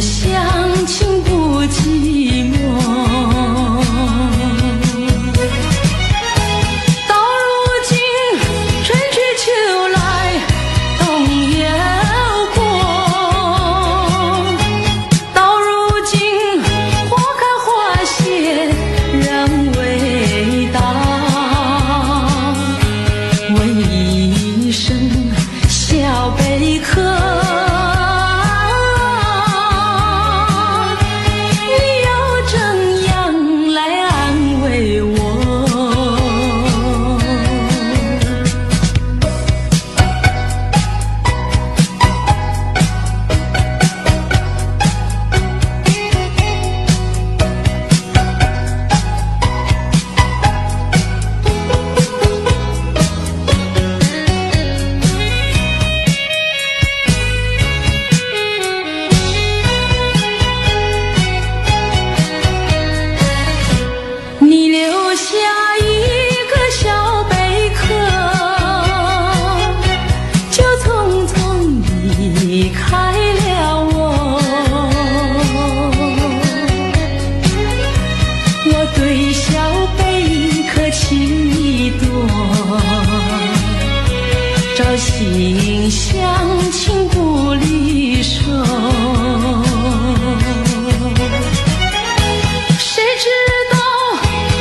乡情不寂寞。到如今春去秋来冬又过，到如今花开花谢人未到，问一声小贝壳，朝夕相亲不离手，谁知道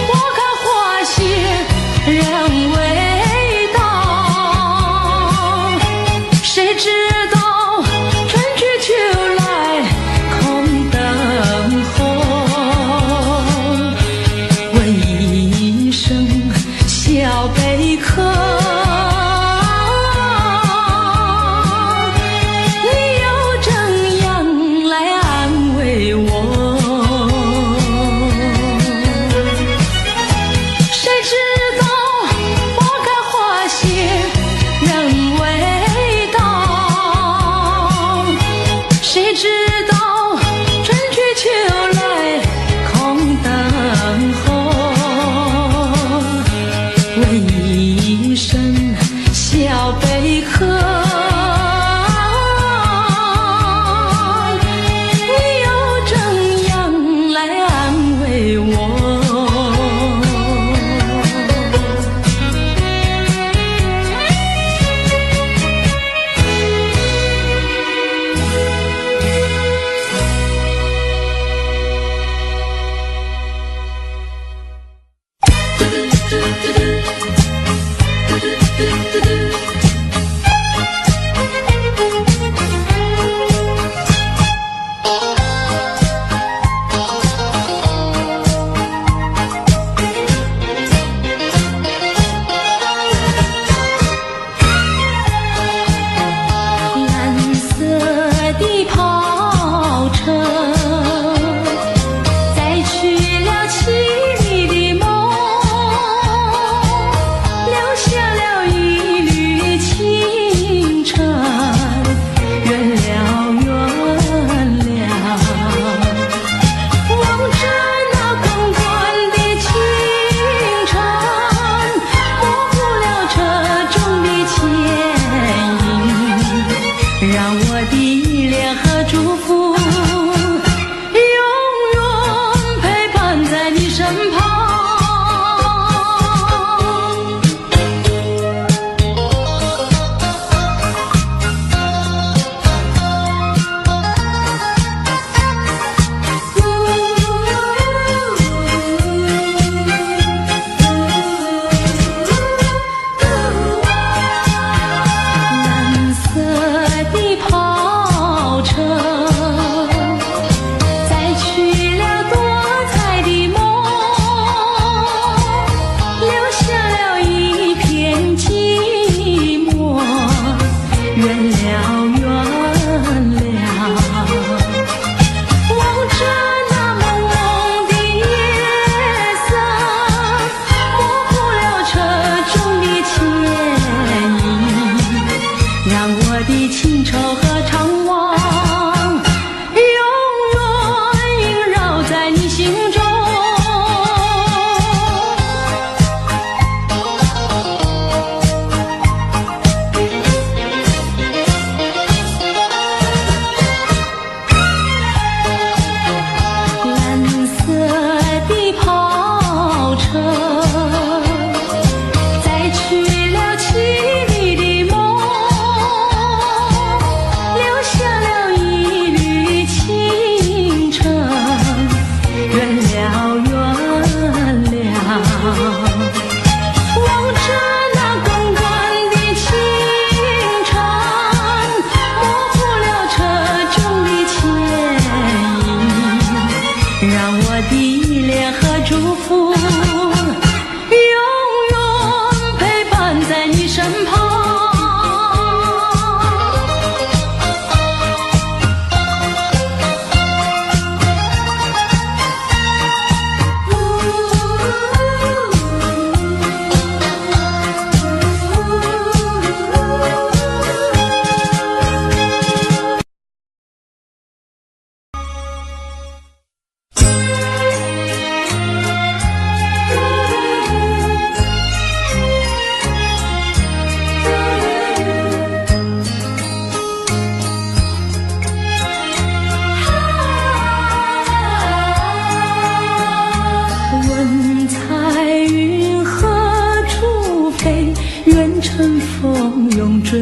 花开花谢人未到，谁知道春去秋来空等候，问一声小贝壳，谁知道春去秋来空等候，问一声小贝壳，你又怎样来安慰我？蓝色的袍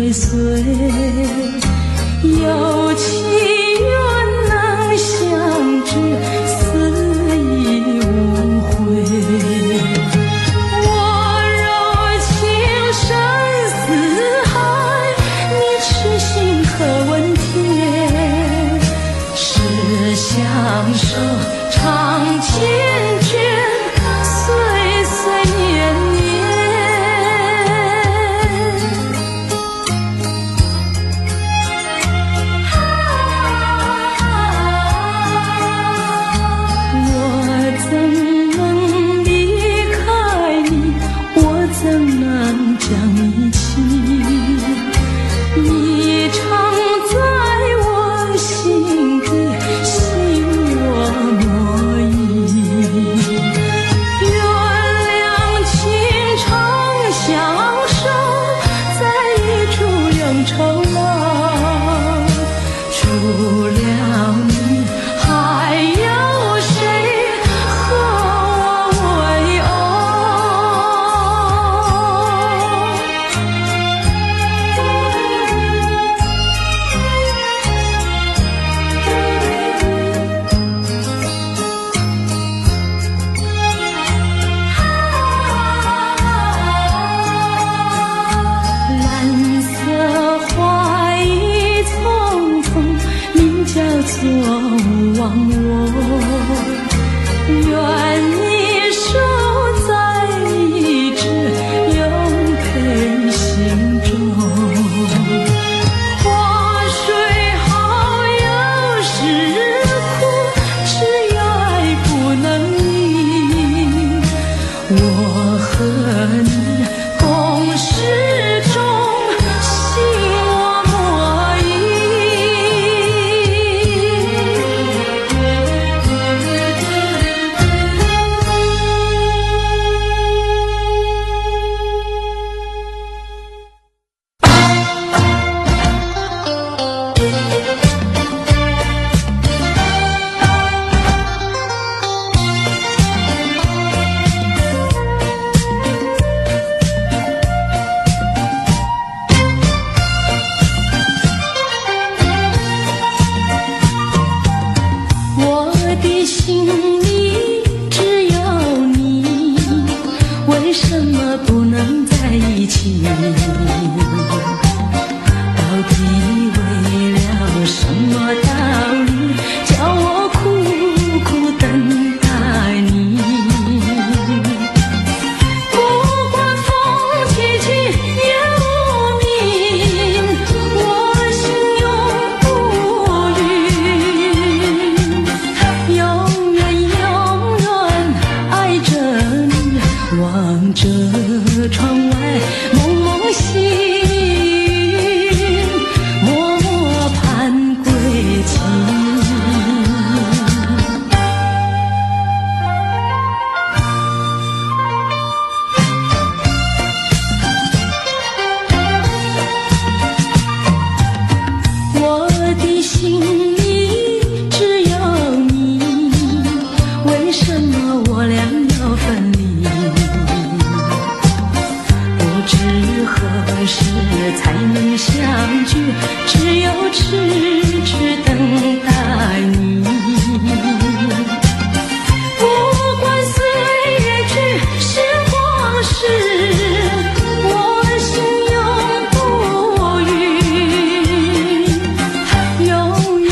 追随，有情缘能相知，死亦无悔。我柔情深似海，你痴心可问天。是相守长缱绻，岁岁年年。我怎能离开你？我怎能将你弃？你常在我心底，心我莫疑。愿两情长相守，在一处两愁老。除了你，还有谁和我为蓝色花已匆匆，名叫做忘我。愿你守在一直，永陪心中。花水好有时苦，只有爱不能移。我和你共事中，心我莫我的心里只有你，为什么不能在一起？到底为了什么道理，叫我苦苦等待你？不管风起起夜无明，我心永不渝。永远永远爱着你，望着窗外蒙蒙细雨，默默盼归期。我的心里只有你，为什么我俩要分离？不知何时才能相聚，只有痴痴等待你。不管岁月去，时光逝，我心永不渝。永远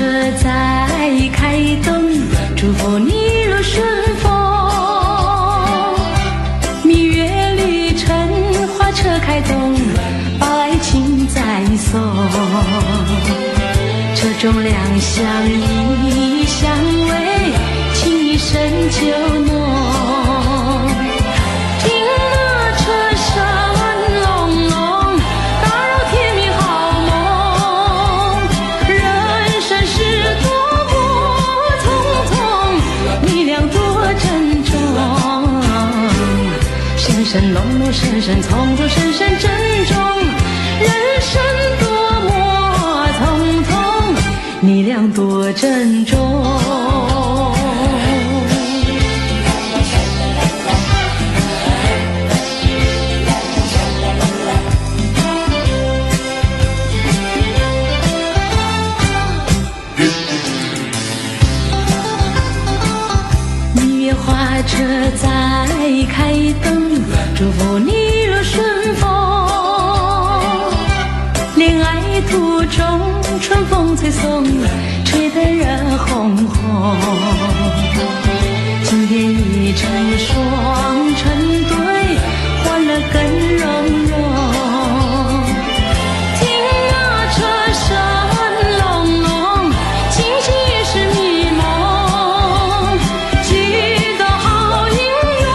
车在开动，祝福你路顺风。蜜月旅程，花车开动，把爱情再送。车中两相依相偎，情意深就浓。深深浓浓，深深匆匆，深深珍重。人生多么匆匆，你俩多珍重。蜜月花车在开动，祝福你若顺风。恋爱途中，春风吹送，吹得人红红。今天一成双成对，欢乐更融融。听那车声隆隆，惊喜也是迷蒙。记得好姻缘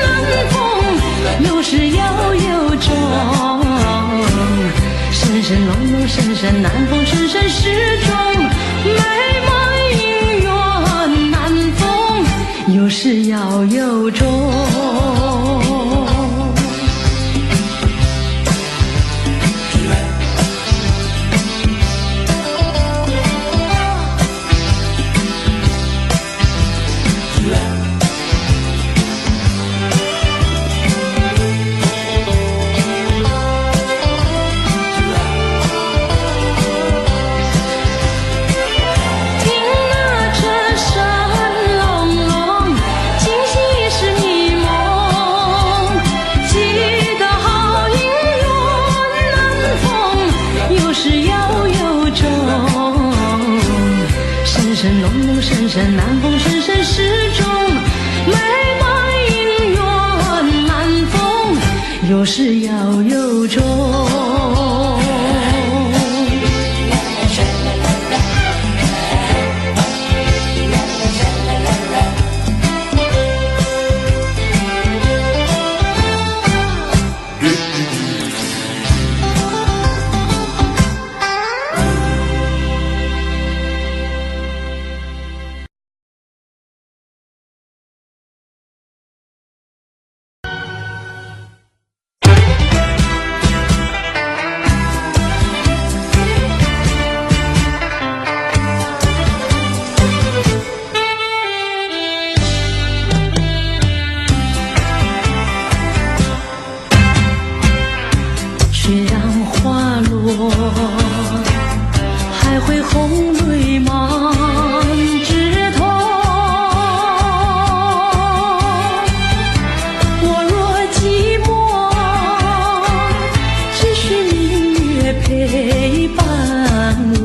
难逢，有始要有终。深深浓浓，深深难逢，深深始终。美满姻缘难逢，有始要有终。深深浓浓，深深难逢，深深始终。美满姻缘难逢，有始要有终。虽然花落，还会红泪满枝头。我若寂寞，只需明月陪伴我。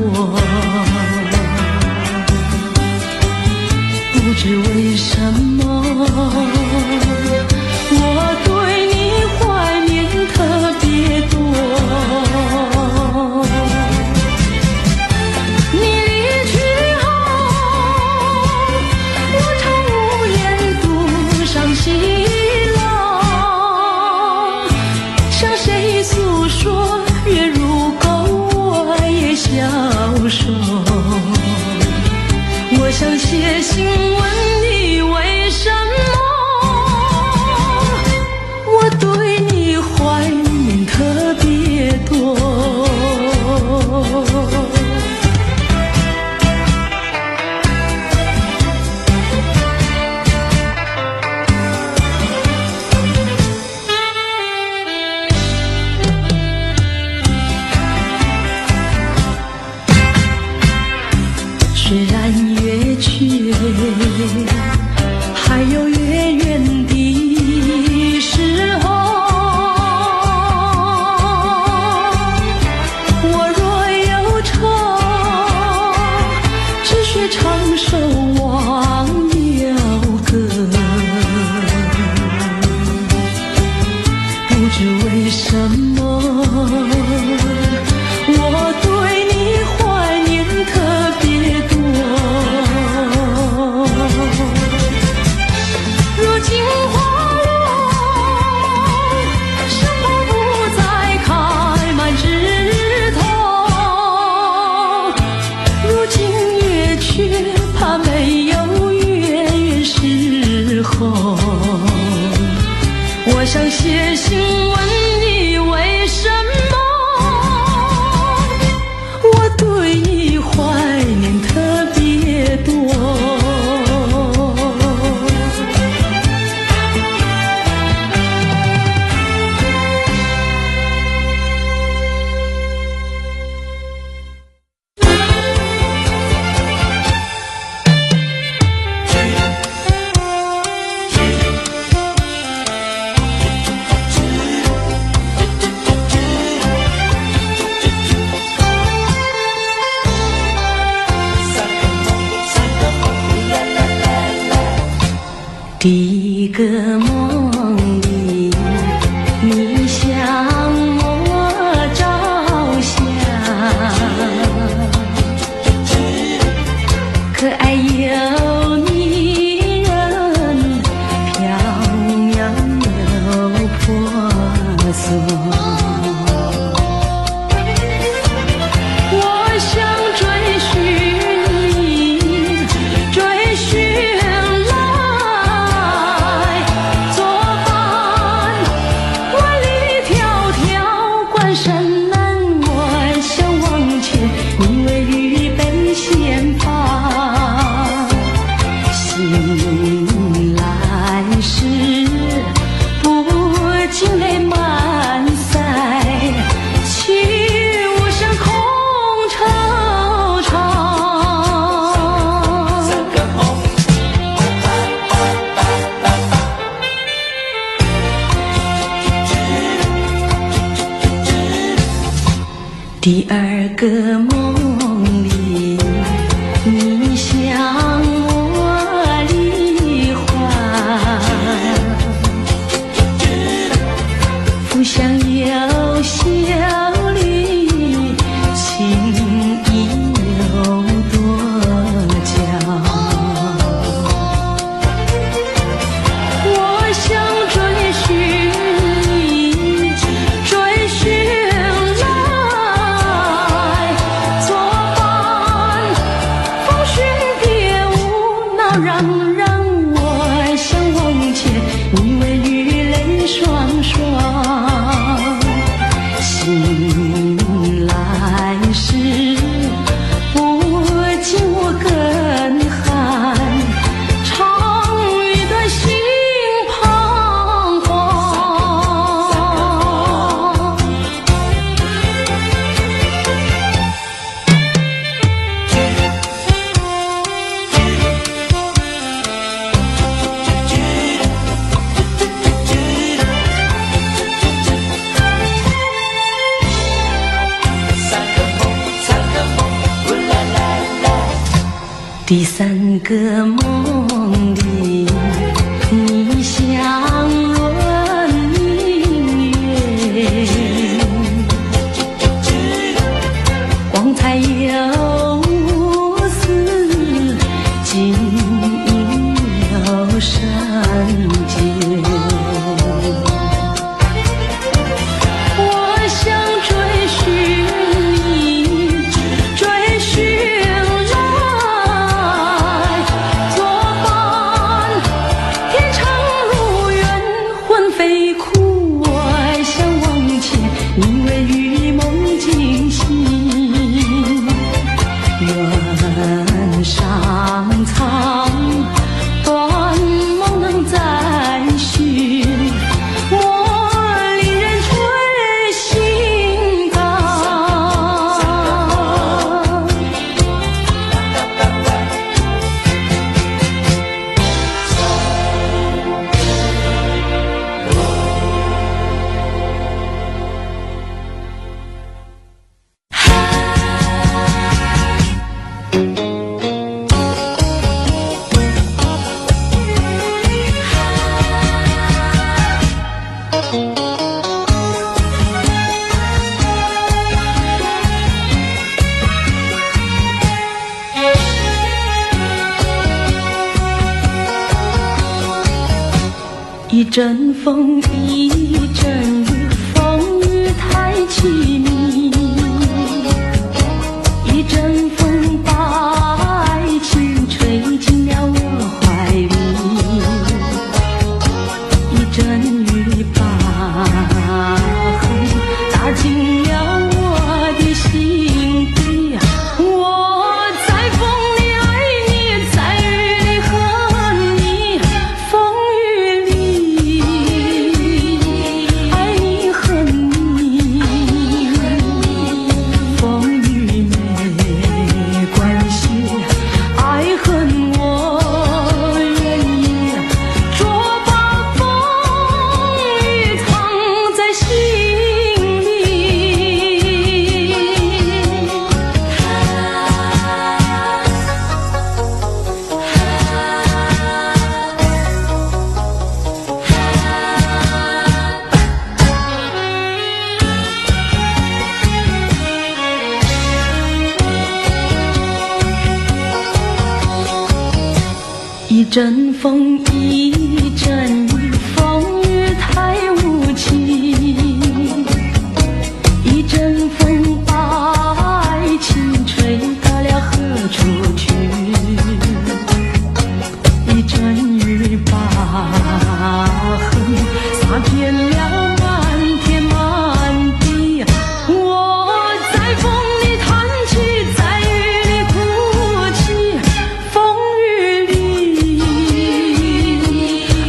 不知为什么，我对你怀念特别多。你离去后，我常无言独伤心了。向谁诉说，月如钩，我也消瘦。我想写信问你为什么，我对你怀念特别多。虽然月缺想写信问你为什么，我对你怀念特别多。第一个梦里，你向我照相，可爱又迷人，飘渺又婆娑。我想追寻你，追寻第二个梦里，你向我离欢，浮想有笑里，情意有多娇。我想追寻你，追寻让我想往前，你为绿泪双双。醒来时，不见我更寒，长雨的心彷徨。第三个梦里，你像轮明月，光彩又似金银又圣洁。我想追寻你，追寻飞哭，我想往前，因为与梦惊醒。原上苍，断梦能再续，我令人吹心肝。一阵风，一阵雨，风雨太凄迷。一阵风把爱情吹进了我怀里，一阵雨把阵风，一阵雨，风雨太无情。一阵风把爱情吹到了何处去？一阵雨把恨洒遍了满天满地。我在风里弹起，在雨里哭泣，风雨里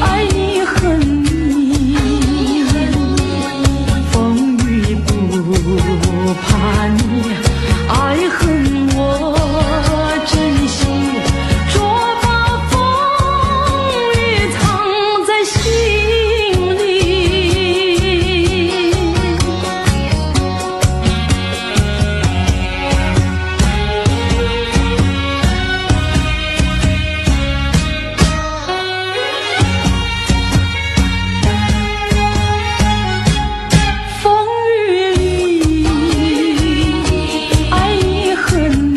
爱你恨你，风雨不怕你，爱恨我珍惜，捉把风雨藏在心里。风雨里爱你恨你，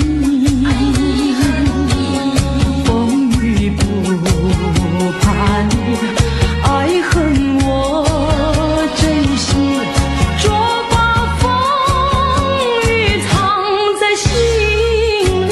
风雨不怕你，爱恨我珍惜，捉把风雨藏在心里。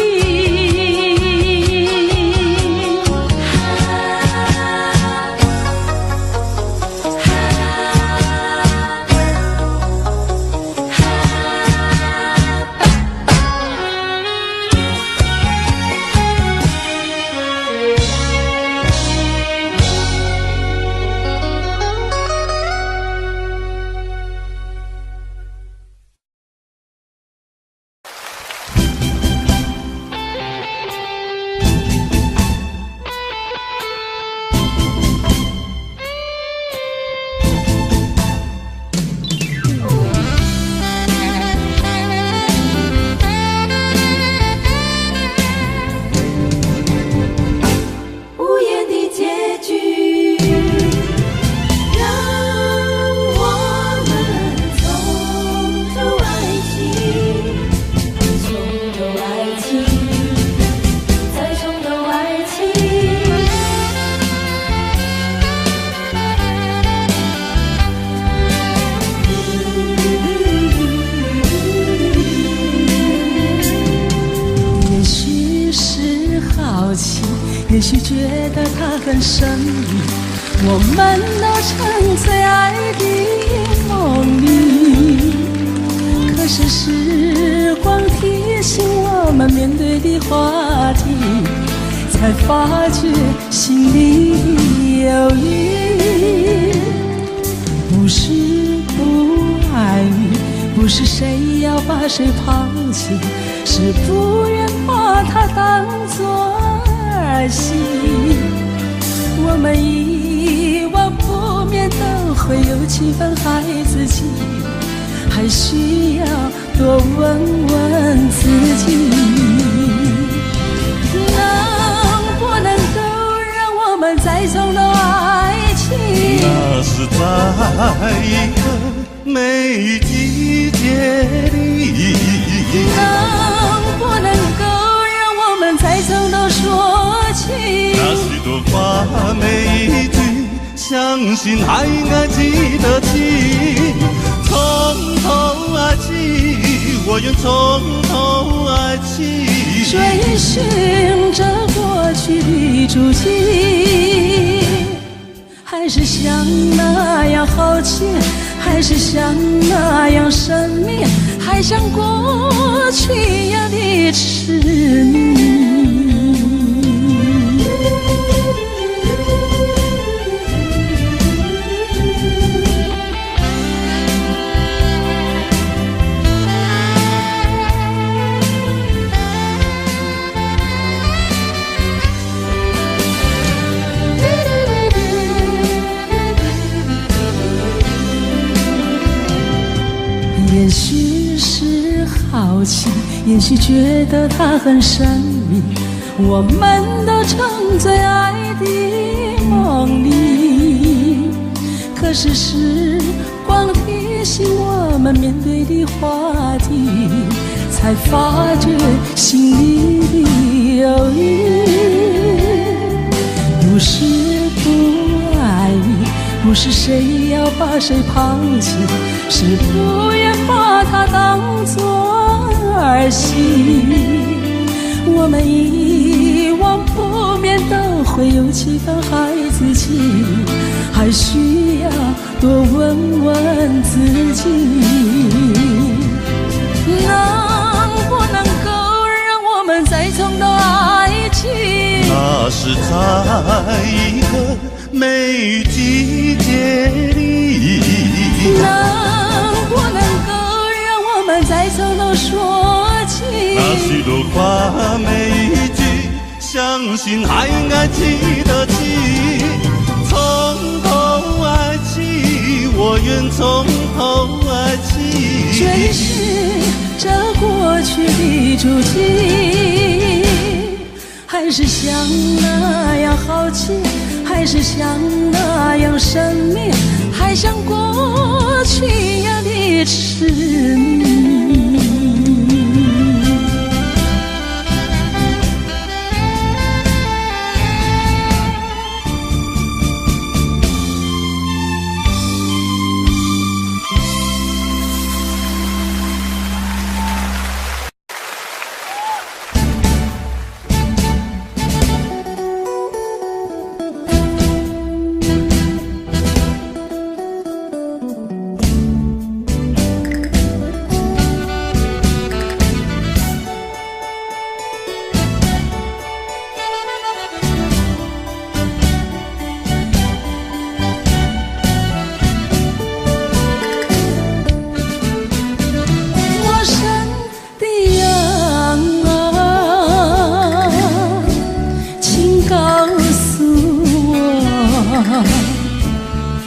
无言的结局，让我们从头爱情，从头爱情，再从头爱情。也许是好奇，也许觉得它很神秘，我们都沉醉爱的梦里。可是时光提醒我们面对的话题，才发觉心里有雨。不是不爱你，不是谁要把谁抛弃，是不愿把它当作儿戏。我们一往不免都会有几分孩子气，还需要多问问自己，能不能够让我们再从头爱情？那是在一个每季节里，能不能够让我们再从头说起？那许多话每一句，相信还该记得起。从头爱起，我愿从头爱起。追寻着过去的足迹，还是像那样好奇，还是像那样神秘，还像过去一样的痴迷。也许是好奇，也许觉得它很神秘，我们都沉醉爱的梦里。可是时光提醒我们面对的话题，才发觉心里有雨。是不爱你，不是谁要把谁抛弃，是不愿把它当作儿戏。我们遗忘不免都会有几分孩子气，还需要多问问自己，能不能够让我们再重到爱情？那是在一个没季节里。能不能够让我们再从头说起？那许多话每一句，相信还爱记得起。从头爱起，我愿从头爱起。追寻这过去的足迹，还是像那样好奇，还是像那样神秘，还像过去一样的痴迷。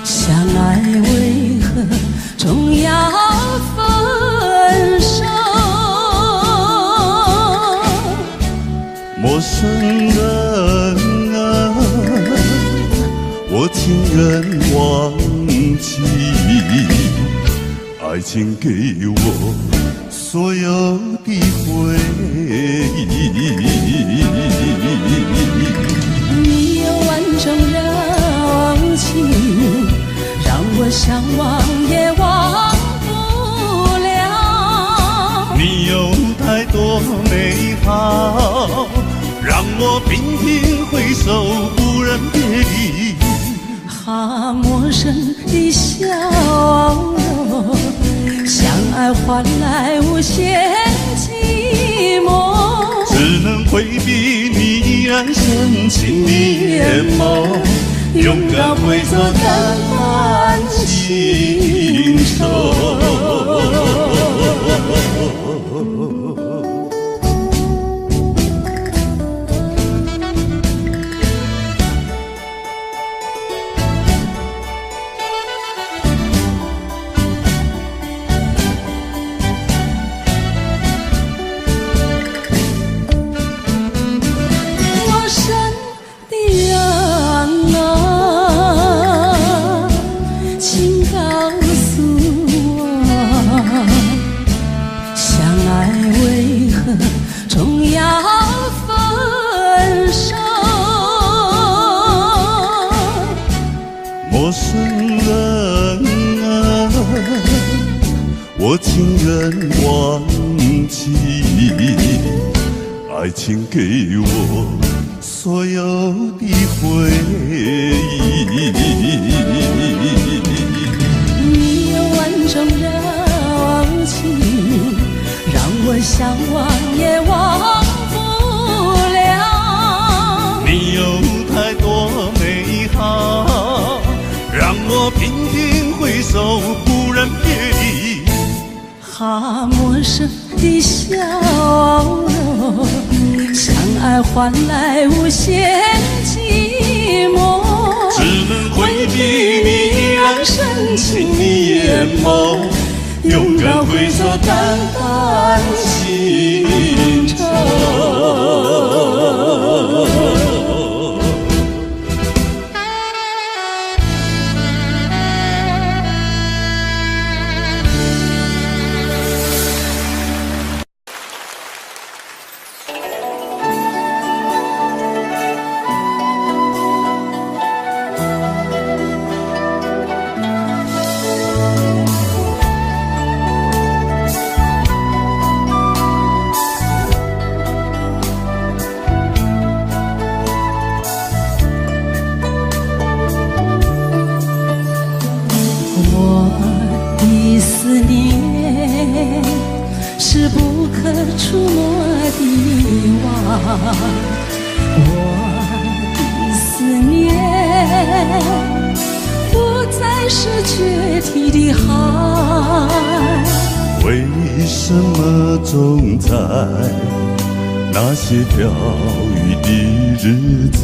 相爱为何终要分手？陌生人啊，我情愿忘记，爱情给我所有的回忆。你有万种柔情，让我想忘也忘不了。你有太多美好，让我频频回首，不忍别离。好陌生的笑容，相爱换来无限寂寞，只能回避你依然深情的眼眸，勇敢挥走淡淡情愁。终要分手，陌生人啊，我情愿忘记，爱情给我所有的回忆。你有万种柔情，让我想忘也忘不了。你有太多美好，让我频频回首，不忍别离。好陌生的笑容，相爱换来无限寂寞，只能回避你依然深情的眼眸，勇敢挥走淡淡情愁。是不可触摸的网，我的思念不再是决堤的海。为什么总在那些飘雨的日子，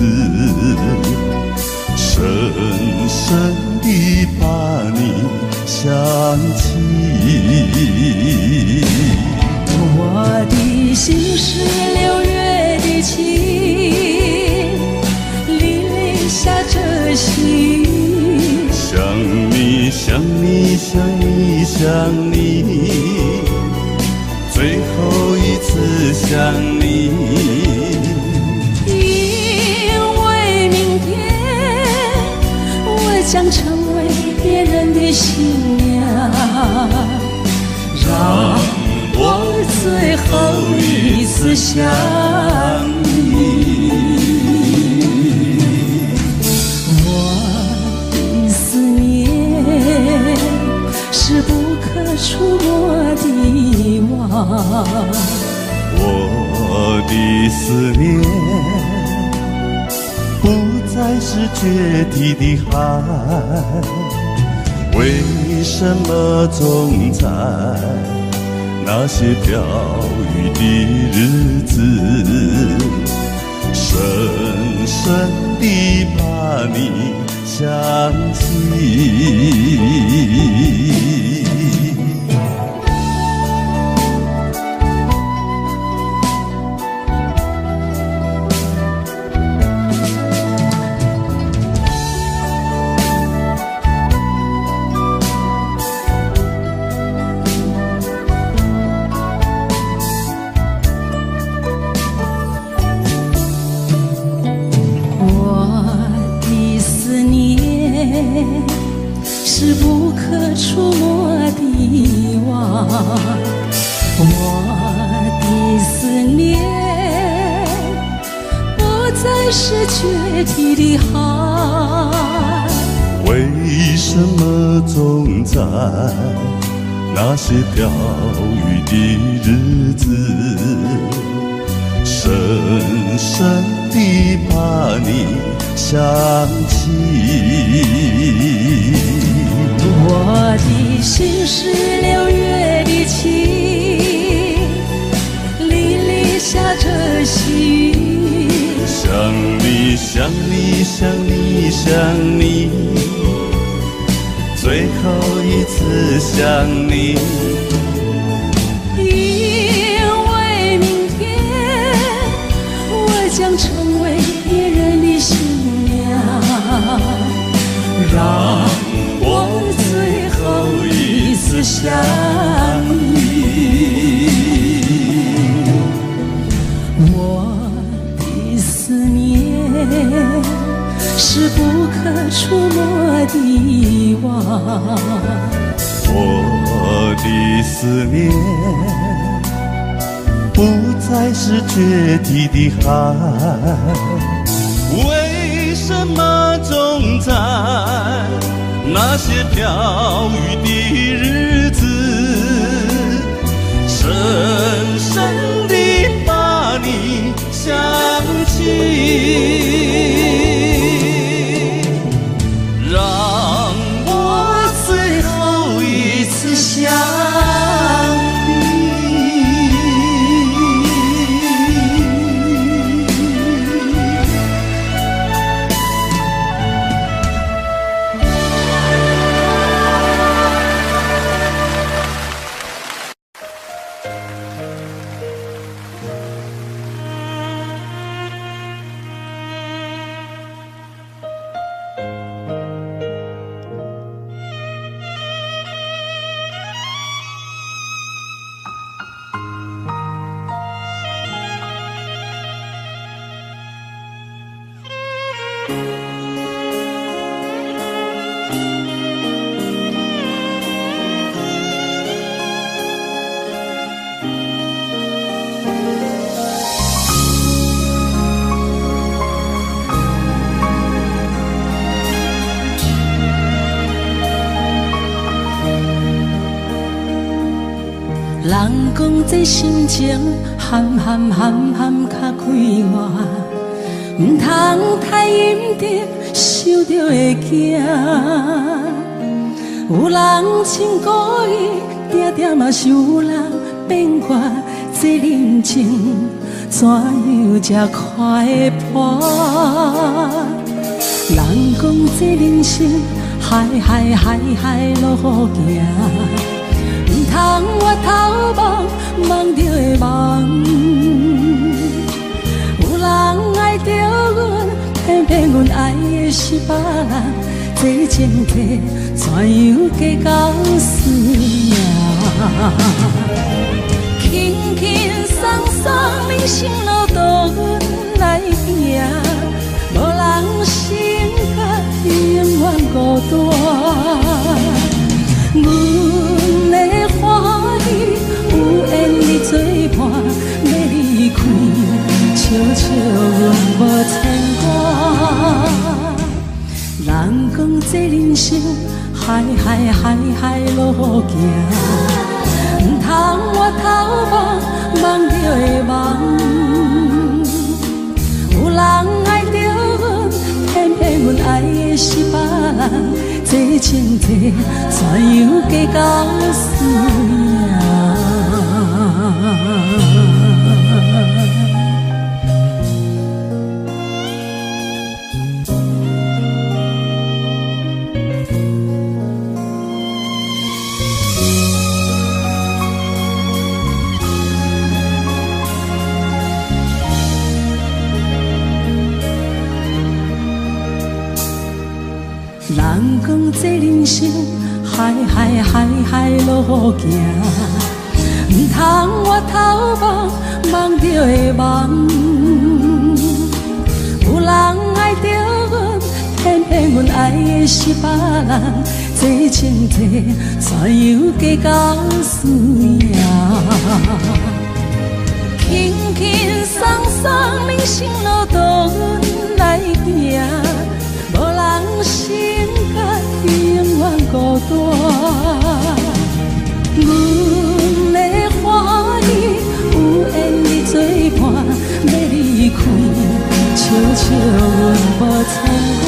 深深地把你想起？我的心是6月的晴，沥沥下着细雨。想你，想你，想你，想你，最后一次想你。因为明天我将成为别人的新娘，让我最后一次想你。我的思念是不可触摸的网，我的思念不再是决堤的海，为什么总在那些飘雨的日子，深深地把你想起？是不可触摸的网，我的思念不再是决堤的海。为什么总在那些飘雨的日子，深深地把你想起？我的心是6月的晴，沥沥下着细雨。想你，想你，想你，想你，最后一次想你。因为明天我将成为别人的新娘，让我最后一次想你。我的思念是不可触摸的网，我的思念不再是决堤的海，为什么总在那些飘雨的日子，深深地把你想起？让我最后一次想你。人讲这心情含较快活，唔通太认真，受着会惊。有人情故意，定定嘛是有人变卦。这人情怎样才看会破？人讲这人生海路行，唔通我头望望着会忘。有人爱着阮，偏偏阮爱的是别人。这情体怎样计较输赢？轻轻松松，人生路途阮来行，无人生甲永远孤单。阮的欢喜有缘你作伴，要离开，笑笑阮无牵挂。人讲这人生海路行，唔通我头望望着会忘。有人爱着阮，偏偏阮爱的是别人。这情体怎样计较输赢？人讲这人生海路行，唔通我头望望着会忘。有人爱着阮，偏偏阮爱的是别人。这情体怎样计较输赢？轻轻松松，人生路途阮来行，无人生甲永远孤单。阮的欢喜有缘你作伴，要离开，笑笑阮无牵挂。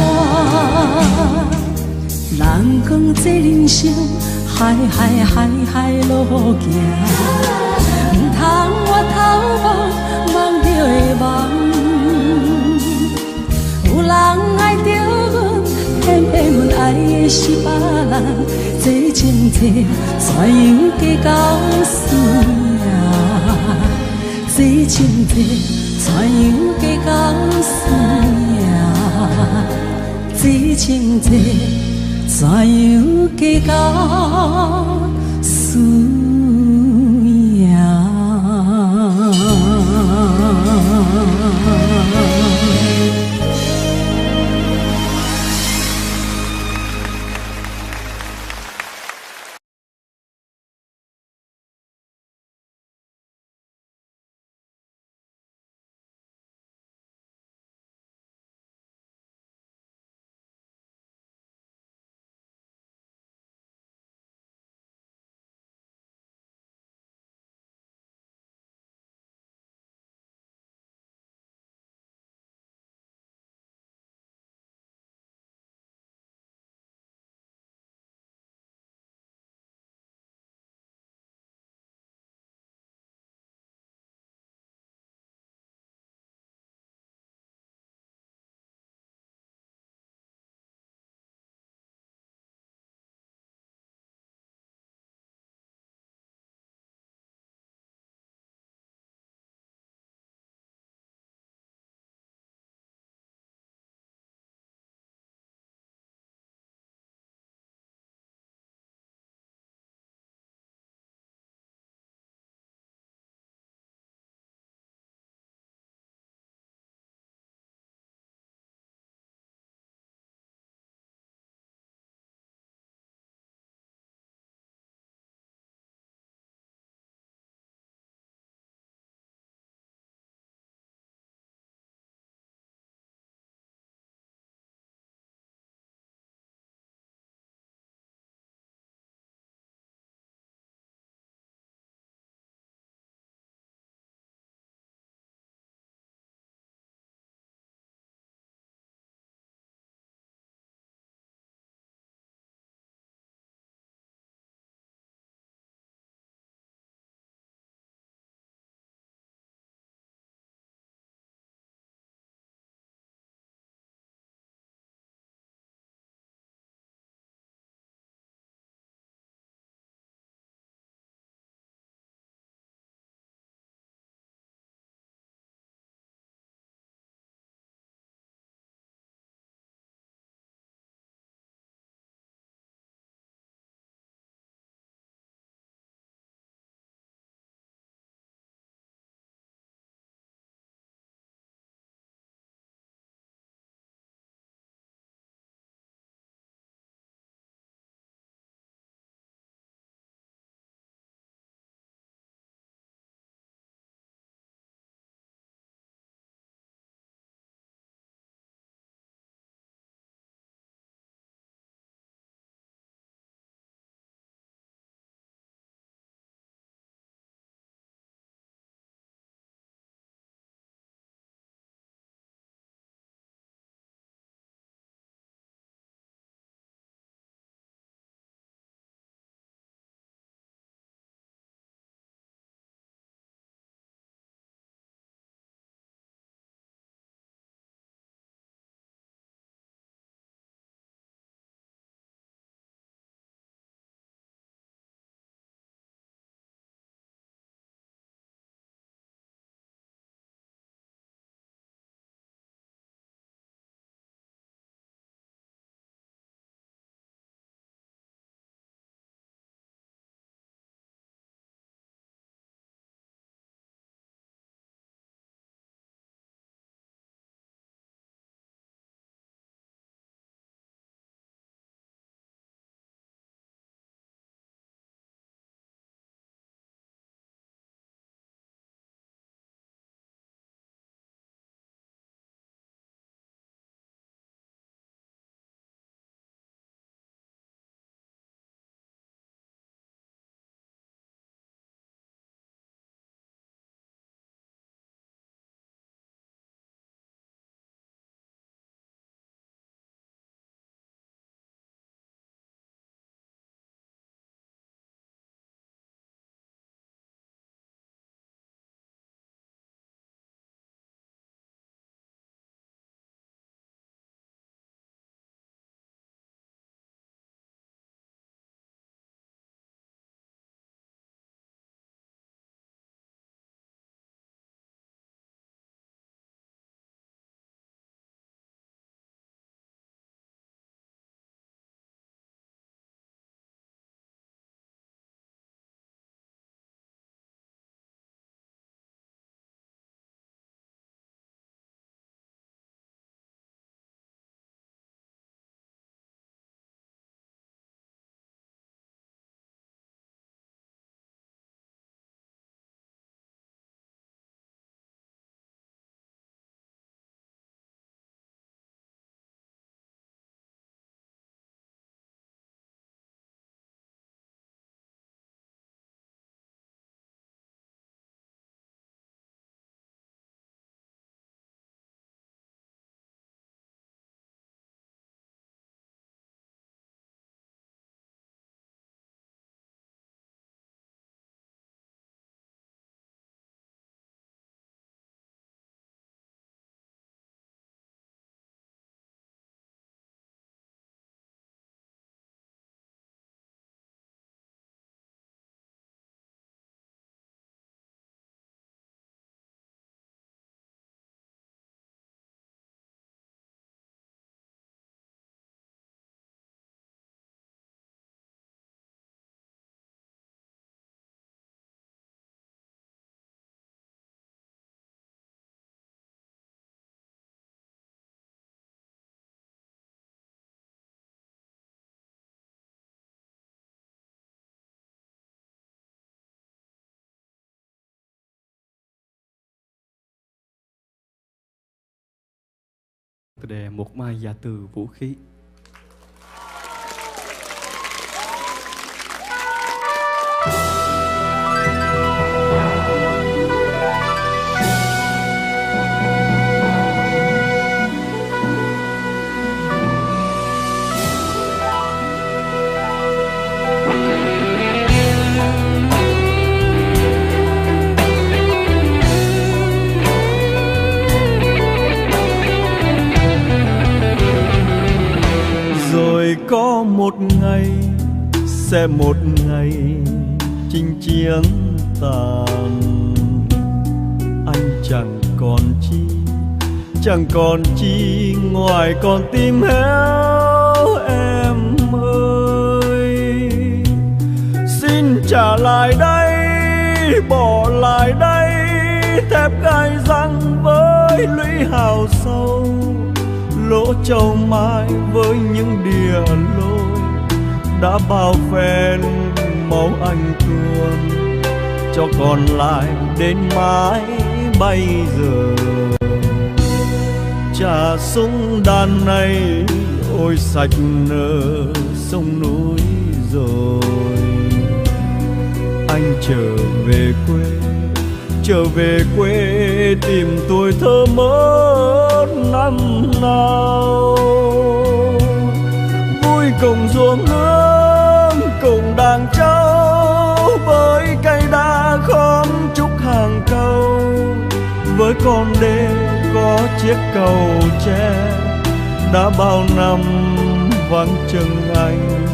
人讲这人生海路行，唔通我头望望着会忘。有人爱着阮，偏偏阮爱的是别人。这情体怎样计较输赢？这情体怎样计较输赢？这情体怎样计较输？ đề Một Mai Dạ Từ Vũ Khí. Có một ngày, sẽ một ngày chinh chiến tàn. Anh chẳng còn chi, chẳng còn chi ngoài con tim héo em ơi. Xin trả lại đây, bỏ lại đây thép gai răng với lũy hào sâu, lỗ châu mai với những đìa lối đã bao phen máu anh tuôn, cho còn lại đến mãi bây giờ. Trà súng đàn này ôi sạch nở sông núi rồi. Anh trở về quê, trở về quê tìm tuổi thơ mất năm nào. Vui cùng ruộng hương, cùng đàn trâu, với cây đa khóm trúc hàng câu, với con đê có chiếc cầu tre đã bao năm vắng chân anh,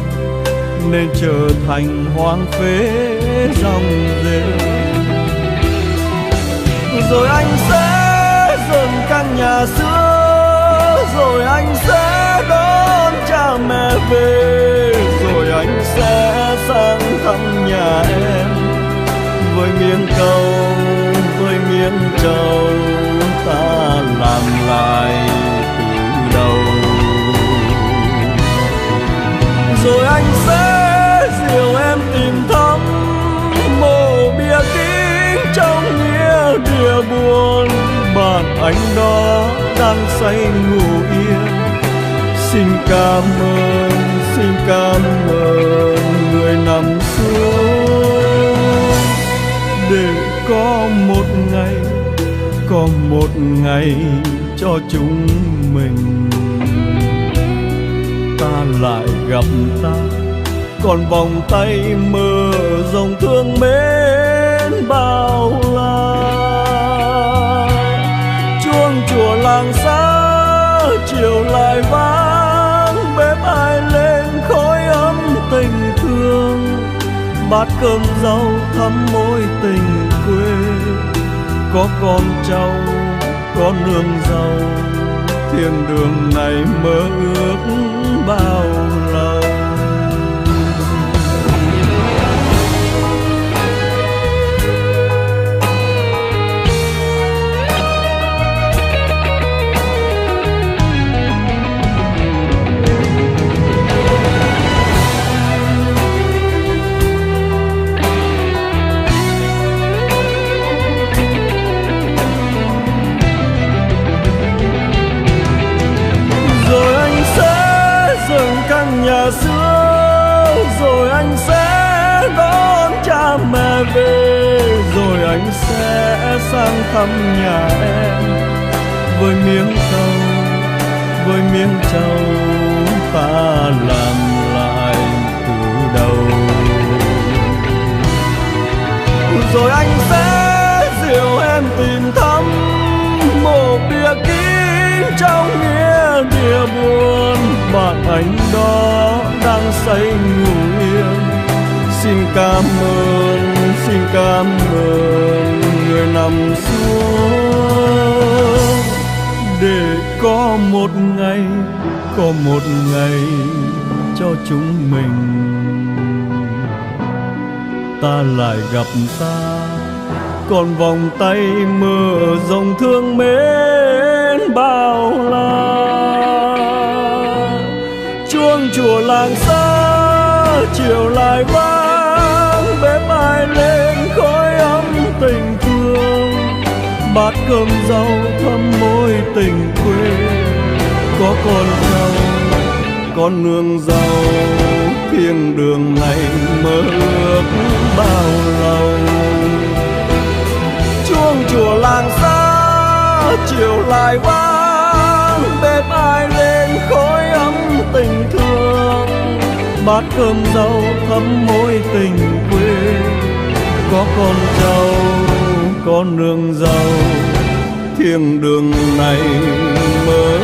nên trở thành hoang phế dòng rêu. Rồi anh sẽ dừng căn nhà xưa, rồi anh sẽ đón cha mẹ về, rồi anh sẽ sang thăm nhà em với miếng câu, với miếng trầu ta làm lại từ đầu. Rồi anh sẽ dìu em tìm thăm mộ bia kính trong nghĩa địa buồn, bạn anh đó đang say ngủ yên. Xin cảm ơn người nằm xuống, để có một ngày cho chúng mình ta lại gặp ta, còn vòng tay mơ dòng thương mến bao la. Chuông chùa làng xa chiều lại vang, bếp ai lên khói ấm tình thương, bát cơm rau thắm mối tình quê. Có con cháu, có nương rau, thiên đường này mơ ước bao lâu. Nhà xưa, rồi anh sẽ đón cha mẹ về, rồi anh sẽ sang thăm nhà em với miếng câu, với miếng trầu ta làm lại từ đầu. Rồi anh sẽ dìu em tìm thăm mộ bia kính trong nghĩa địa buồn, bạn anh đó đang say ngủ yên. Xin cảm ơn người nằm xuống, để có một ngày cho chúng mình ta lại gặp ta, còn vòng tay mơ dòng thương mến bao la. Chuông chùa làng xa chiều lại vang, bếp ai lên khói ấm tình thương, bát cơm rau thắm mối tình quê. có con dâu, con nương dâu, thiên đường này mơ ước bao lâu. Chuông chùa làng xa chiều lại vang, bếp ai lên khói ấm tình thương, bát cơm dâu thấm mối tình quê. Có con dâu, con nương dâu, thiên đường này mơ